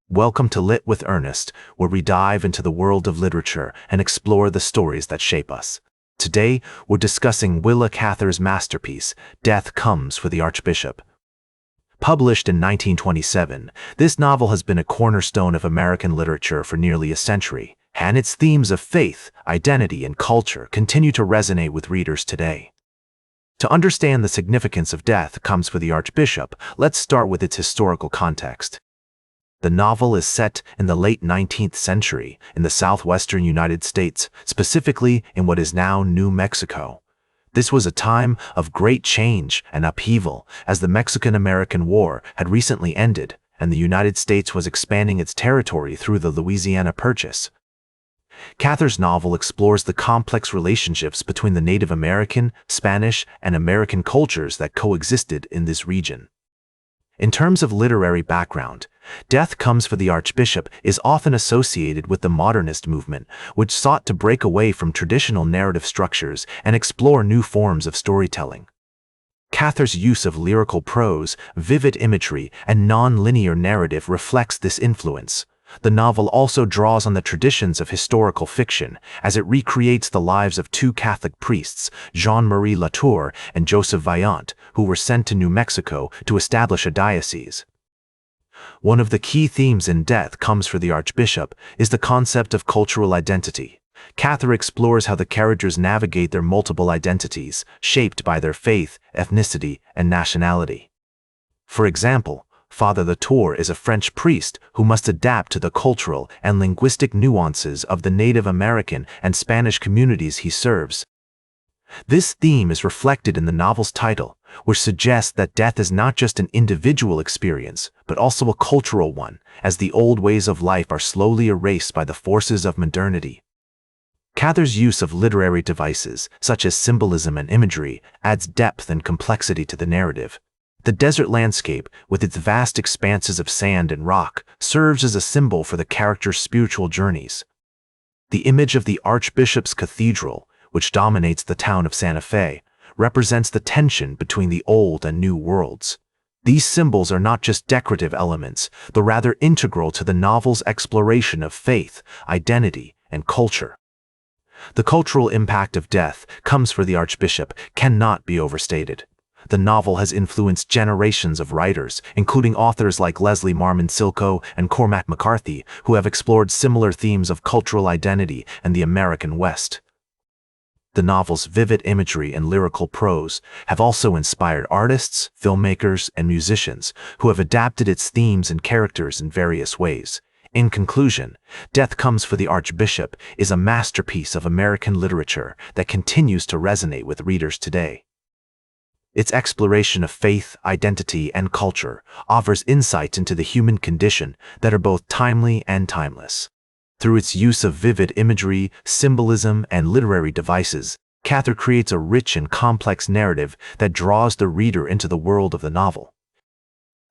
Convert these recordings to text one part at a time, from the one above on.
Welcome to Lit with Ernest, where we dive into the world of literature and explore the stories that shape us. Today, we're discussing Willa Cather's masterpiece, Death Comes for the Archbishop. Published in 1927, this novel has been a cornerstone of American literature for nearly a century, and its themes of faith, identity, and culture continue to resonate with readers today. To understand the significance of Death Comes for the Archbishop, let's start with its historical context. The novel is set in the late 19th century in the southwestern United States, specifically in what is now New Mexico. This was a time of great change and upheaval, as the Mexican-American War had recently ended and the United States was expanding its territory through the Louisiana Purchase. Cather's novel explores the complex relationships between the Native American, Spanish, and American cultures that coexisted in this region. In terms of literary background, Death Comes for the Archbishop is often associated with the modernist movement, which sought to break away from traditional narrative structures and explore new forms of storytelling. Cather's use of lyrical prose, vivid imagery, and non-linear narrative reflects this influence. The novel also draws on the traditions of historical fiction, as it recreates the lives of two Catholic priests, Jean-Marie Latour and Joseph Vaillant, who were sent to New Mexico to establish a diocese. One of the key themes in Death Comes for the Archbishop is the concept of cultural identity. Cather explores how the characters navigate their multiple identities, shaped by their faith, ethnicity, and nationality. For example, Father Latour is a French priest who must adapt to the cultural and linguistic nuances of the Native American and Spanish communities he serves. This theme is reflected in the novel's title, which suggests that death is not just an individual experience, but also a cultural one, as the old ways of life are slowly erased by the forces of modernity. Cather's use of literary devices, such as symbolism and imagery, adds depth and complexity to the narrative. The desert landscape, with its vast expanses of sand and rock, serves as a symbol for the characters' spiritual journeys. The image of the Archbishop's Cathedral, which dominates the town of Santa Fe, represents the tension between the old and new worlds. These symbols are not just decorative elements, but rather integral to the novel's exploration of faith, identity, and culture. The cultural impact of Death Comes for the Archbishop cannot be overstated. The novel has influenced generations of writers, including authors like Leslie Marmon Silko and Cormac McCarthy, who have explored similar themes of cultural identity and the American West. The novel's vivid imagery and lyrical prose have also inspired artists, filmmakers, and musicians who have adapted its themes and characters in various ways. In conclusion, Death Comes for the Archbishop is a masterpiece of American literature that continues to resonate with readers today. Its exploration of faith, identity, and culture offers insights into the human condition that are both timely and timeless. Through its use of vivid imagery, symbolism, and literary devices, Cather creates a rich and complex narrative that draws the reader into the world of the novel.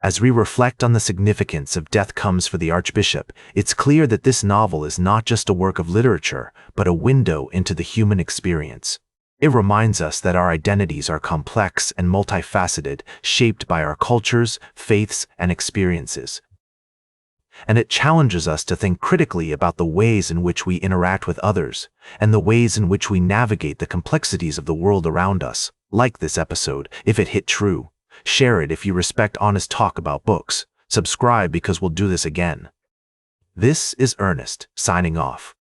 As we reflect on the significance of Death Comes for the Archbishop, it's clear that this novel is not just a work of literature, but a window into the human experience. It reminds us that our identities are complex and multifaceted, shaped by our cultures, faiths, and experiences. And it challenges us to think critically about the ways in which we interact with others, and the ways in which we navigate the complexities of the world around us. Like this episode, if it hit true. Share it if you respect honest talk about books. Subscribe because we'll do this again. This is Ernest, signing off.